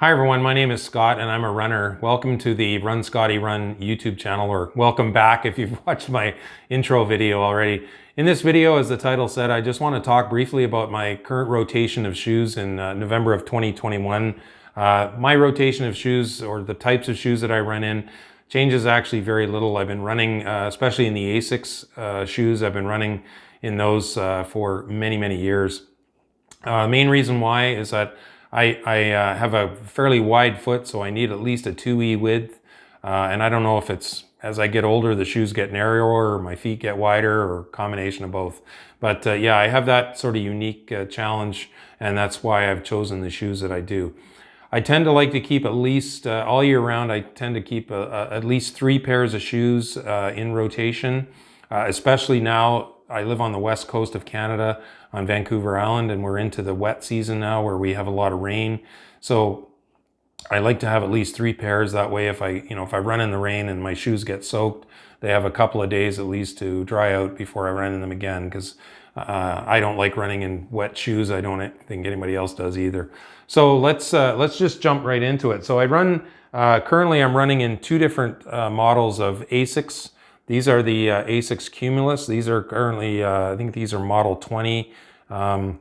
Hi everyone, my name is Scott and I'm a runner. Welcome to the Run Scotty Run YouTube channel, or welcome back if you've watched my intro video already. In this video, as the title said, I just want to talk briefly about my current rotation of shoes in November of 2021. My rotation of shoes, or the types of shoes that I run in, changes actually very little. I've been running, especially in the Asics shoes, I've been running in those for many years. The main reason why is that I have a fairly wide foot, so I need at least a 2E width. And I don't know if it's as I get older, the shoes get narrower or my feet get wider, or a combination of both. But yeah, I have that sort of unique challenge, and that's why I've chosen the shoes that I do. I tend to like to keep at least, all year round, I tend to keep at least 3 pairs of shoes in rotation, especially now. I live on the west coast of Canada on Vancouver Island, and we're into the wet season now where we have a lot of rain. So I like to have at least 3 pairs. That way, if I run in the rain and my shoes get soaked, they have a couple of days at least to dry out before I run in them again, because I don't like running in wet shoes. I don't think anybody else does either. So let's just jump right into it. So I run, currently I'm running in 2 different models of Asics. These are the Asics Cumulus. These are currently, I think these are model 20. I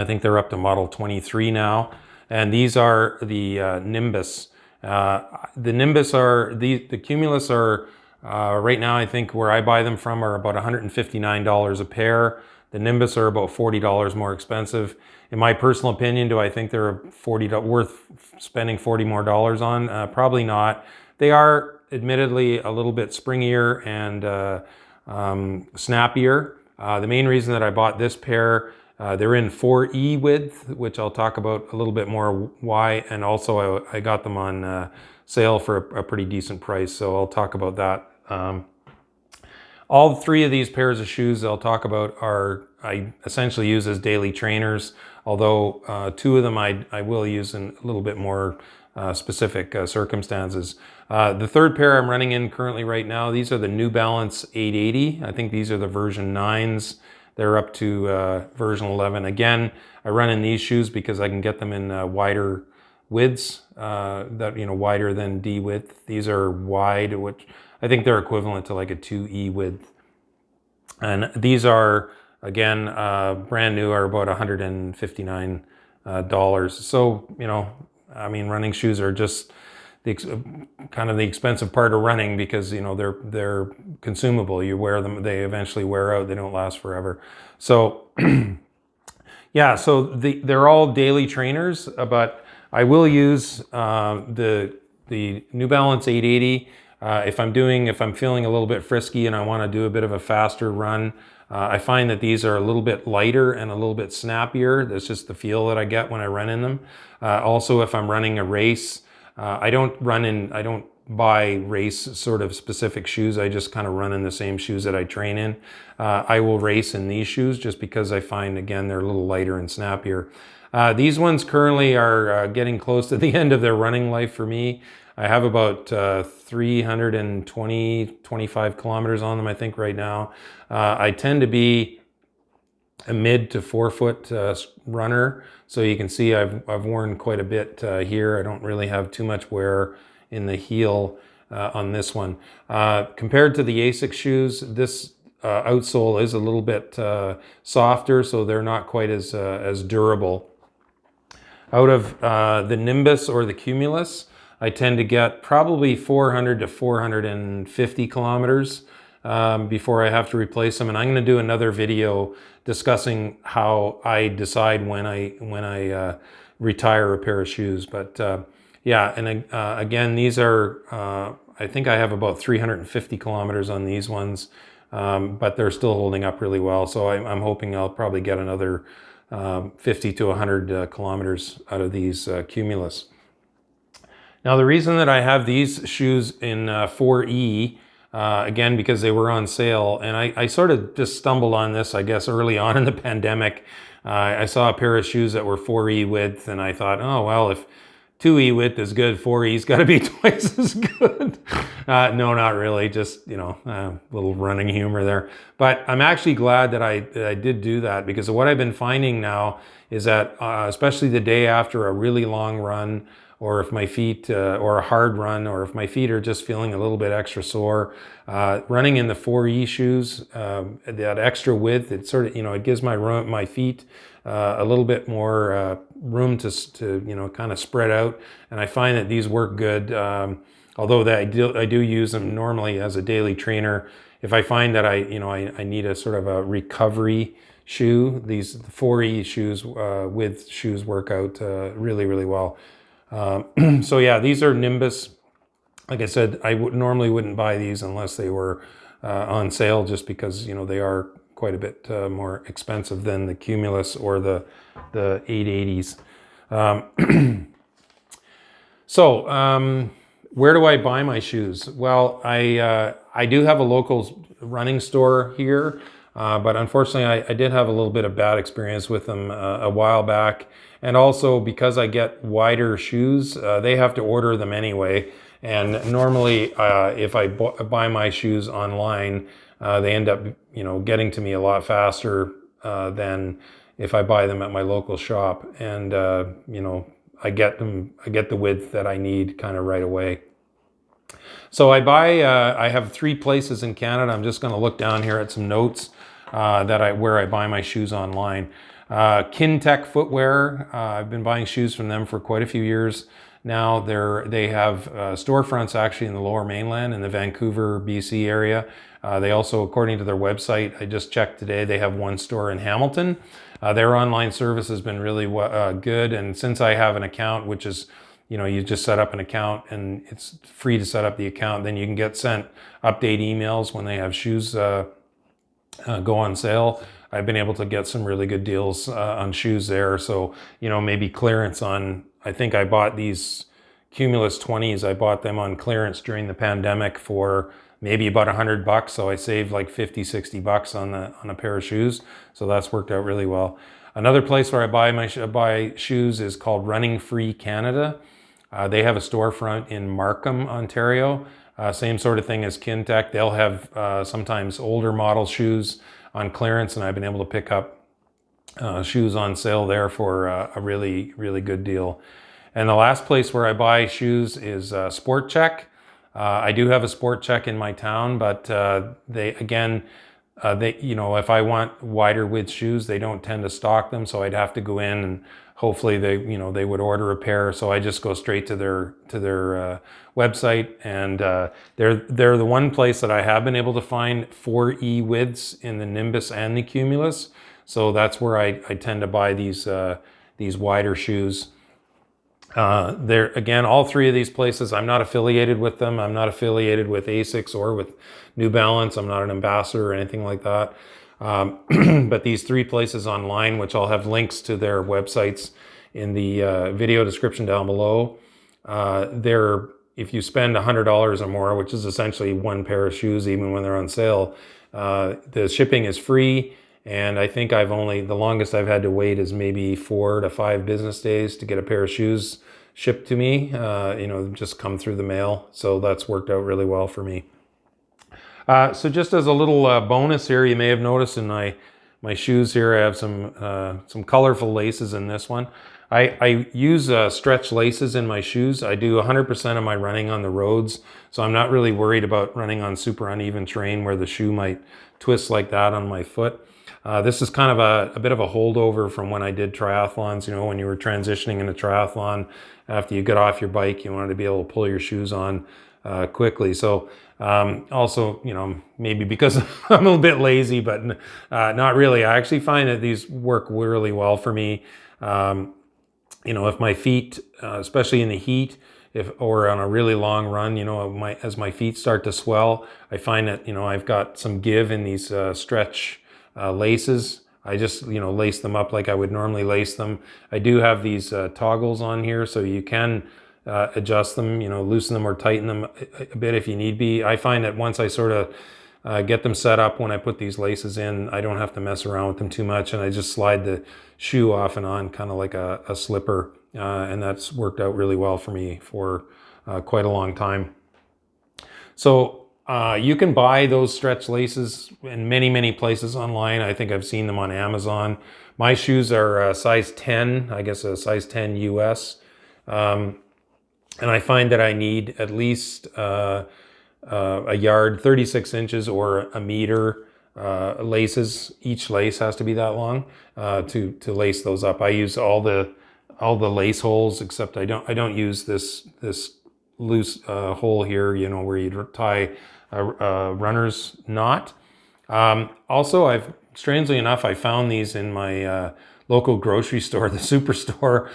think they're up to model 23 now. And these are the Nimbus. The Nimbus are, the Cumulus are, right now I think where I buy them from are about $159 a pair. The Nimbus are about $40 more expensive. In my personal opinion, do I think they're worth spending $40 more on? Probably not. They are admittedly a little bit springier and snappier. The main reason that I bought this pair, they're in 4E width, which I'll talk about a little bit more why, and also I got them on sale for a pretty decent price, so I'll talk about that. All 3 of these pairs of shoes I'll talk about I essentially use as daily trainers, although 2 of them I will use in a little bit more specific circumstances. The 3rd pair I'm running in currently right now, these are the New Balance 880. I think these are the version 9s. They're up to version 11. Again, I run in these shoes because I can get them in wider widths, wider than D width. These are wide, which I think they're equivalent to like a 2E width. And these are, again, brand new, are about $159. So, I mean, running shoes are just kind of the expensive part of running, because they're consumable. You wear them, they eventually wear out. They don't last forever. So yeah, so they're all daily trainers, but I will use the New Balance 880 if I'm feeling a little bit frisky and I want to do a bit of a faster run. I find that these are a little bit lighter and a little bit snappier. That's just the feel that I get when I run in them. Also, if I'm running a race, I don't buy race sort of specific shoes. I just kind of run in the same shoes that I train in. I will race in these shoes just because I find, again, they're a little lighter and snappier. These ones currently are getting close to the end of their running life for me. I have about 25 kilometers on them, I think, right now. I tend to be a mid to 4 foot runner. So you can see I've worn quite a bit here. I don't really have too much wear in the heel on this one. Compared to the Asics shoes, this outsole is a little bit softer, so they're not quite as durable. Out of the Nimbus or the Cumulus, I tend to get probably 400 to 450 kilometers before I have to replace them. And I'm going to do another video discussing how I decide when I retire a pair of shoes. But yeah, and again, these are, I think I have about 350 kilometers on these ones, but they're still holding up really well. So I'm hoping I'll probably get another 50 to 100 kilometers out of these Cumulus. Now, the reason that I have these shoes in 4E, again, because they were on sale, and I sort of just stumbled on this, I guess, early on in the pandemic. I saw a pair of shoes that were 4E width, and I thought, oh, well, if 2E width is good, 4E's got to be twice as good. No, not really, just, you know, a little running humor there. But I'm actually glad that I did do that, because what I've been finding now is that, especially the day after a really long run, or if my feet, or a hard run, or if my feet are just feeling a little bit extra sore, running in the 4E shoes, that extra width, it sort of, you know, it gives my feet a little bit more room to you know, kind of spread out. And I find that these work good, although that I do use them normally as a daily trainer. If I find that I need a sort of a recovery shoe, these 4E shoes, with shoes work out really, really well. So yeah, these are Nimbus. Like I said, I normally wouldn't buy these unless they were on sale, just because, you know, they are quite a bit more expensive than the Cumulus or the 880s. Where do I buy my shoes? Well, I do have a local running store here, but unfortunately I did have a little bit of bad experience with them a while back. And also because I get wider shoes, they have to order them anyway. And normally if I buy my shoes online, they end up, you know, getting to me a lot faster than if I buy them at my local shop. And you know, I get the width that I need kind of right away. So I have 3 places in Canada. I'm just going to look down here at some notes where I buy my shoes online. Kintec Footwear. I've been buying shoes from them for quite a few years now. They have storefronts actually in the Lower Mainland, in the Vancouver, BC area. They also, according to their website, I just checked today, they have 1 store in Hamilton. Their online service has been really good, and since I have an account, which is, you know, you just set up an account and it's free to set up the account, then you can get sent update emails when they have shoes go on sale. I've been able to get some really good deals on shoes there. So, you know, maybe clearance on, I think I bought these Cumulus 20s, I bought them on clearance during the pandemic for maybe about $100. So I saved like 50, 60 bucks on a pair of shoes. So that's worked out really well. Another place where I buy shoes is called Running Free Canada. They have a storefront in Markham, Ontario. Same sort of thing as Kintec. They'll have sometimes older model shoes on clearance, and I've been able to pick up shoes on sale there for a really, really good deal. And the last place where I buy shoes is Sport Check. I do have a Sport Check in my town, but you know, if I want wider width shoes, they don't tend to stock them, so I'd have to go in and hopefully they would order a pair. So I just go straight to their website, and they're the one place that I have been able to find 4E widths in the Nimbus and the Cumulus. So that's where I tend to buy these wider shoes. They're, again, all 3 of these places, I'm not affiliated with them. I'm not affiliated with ASICS or with New Balance. I'm not an ambassador or anything like that. But these 3 places online, which I'll have links to their websites in the video description down below, if you spend $100 or more, which is essentially 1 pair of shoes, even when they're on sale, the shipping is free. And I think the longest I've had to wait is maybe 4 to 5 business days to get a pair of shoes shipped to me, you know, just come through the mail. So that's worked out really well for me. So just as a little bonus here, you may have noticed in my shoes here, I have some colorful laces in this one. I use stretch laces in my shoes. I do 100% of my running on the roads, so I'm not really worried about running on super uneven terrain where the shoe might twist like that on my foot. This is kind of a bit of a holdover from when I did triathlons. You know, when you were transitioning into triathlon, after you get off your bike, you wanted to be able to pull your shoes on quickly. So also, you know, maybe because I'm a bit lazy, but not really. I actually find that these work really well for me. You know, if my feet, especially in the heat, or on a really long run, you know, as my feet start to swell, I find that, you know, I've got some give in these stretch laces. I just, you know, lace them up like I would normally lace them. I do have these toggles on here, so you can adjust them, you know, loosen them or tighten them a bit if you need be. I find that once I sort of get them set up. When I put these laces in, I don't have to mess around with them too much, and I just slide the shoe off and on, kind of like a slipper, and that's worked out really well for me for quite a long time. So you can buy those stretch laces in many places online. I think I've seen them on Amazon. My shoes are size 10, I guess a size 10 US. And I find that I need at least a yard, 36 inches or a meter laces. Each lace has to be that long to lace those up. I use all the lace holes, except I don't use this loose hole here, you know, where you tie a runner's knot. Also, strangely enough, I found these in my local grocery store, the superstore,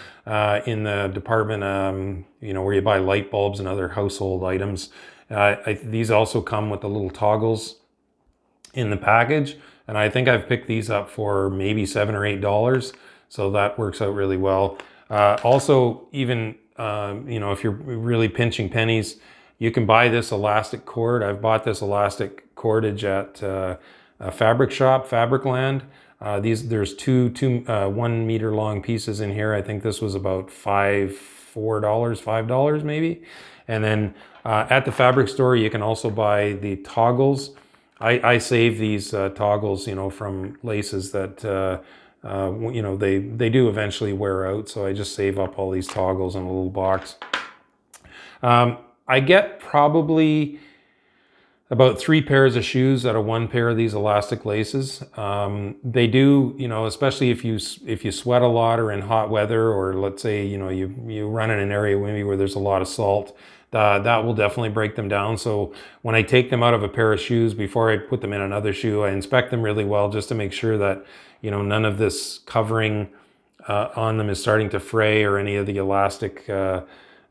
in the department, you know, where you buy light bulbs and other household items. These also come with the little toggles in the package, and I think I've picked these up for maybe $7 or $8, so that works out really well. Also, even you know, if you're really pinching pennies, you can buy this elastic cord. I've bought this elastic cordage at a fabric shop, Fabricland. There's two 1 meter long pieces in here. I think this was about $5 maybe. And then at the fabric store, you can also buy the toggles. I save these toggles, you know, from laces that you know, they do eventually wear out. So I just save up all these toggles in a little box. I get probably about 3 pairs of shoes out of 1 pair of these elastic laces. They do, you know, especially if you sweat a lot or in hot weather, or let's say, you know, you run in an area maybe where there's a lot of salt, that will definitely break them down. So when I take them out of a pair of shoes, before I put them in another shoe, I inspect them really well just to make sure that, you know, none of this covering on them is starting to fray, or any of the elastic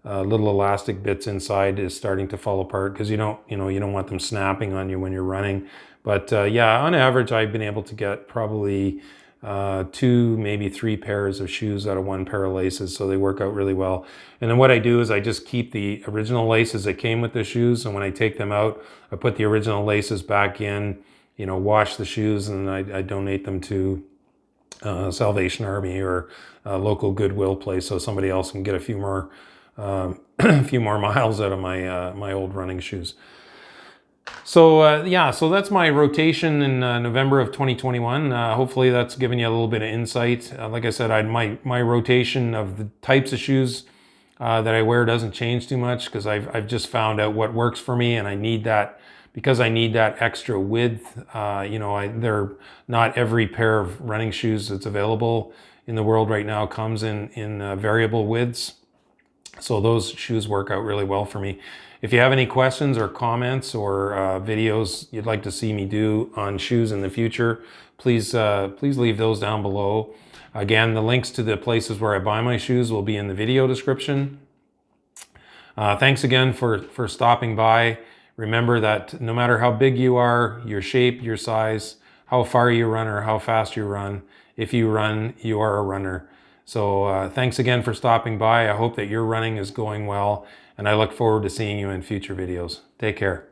little elastic bits inside is starting to fall apart, because you don't want them snapping on you when you're running. But yeah, on average, I've been able to get probably 2, maybe 3 pairs of shoes out of 1 pair of laces, so they work out really well. And then what I do is I just keep the original laces that came with the shoes, and when I take them out, I put the original laces back in, you know, wash the shoes, and I donate them to Salvation Army or a local Goodwill place, so somebody else can get a few more miles out of my old running shoes. So yeah, so that's my rotation in November of 2021. Hopefully that's given you a little bit of insight. Like I said, my rotation of the types of shoes that I wear doesn't change too much, because I've just found out what works for me, and I need that, because I need that extra width. You know, not every pair of running shoes that's available in the world right now comes in variable widths. So those shoes work out really well for me. If you have any questions or comments or videos you'd like to see me do on shoes in the future, please leave those down below. Again, the links to the places where I buy my shoes will be in the video description. Thanks again for stopping by. Remember that no matter how big you are, your shape, your size, how far you run or how fast you run, if you run, you are a runner. So thanks again for stopping by. I hope that your running is going well, and I look forward to seeing you in future videos. Take care.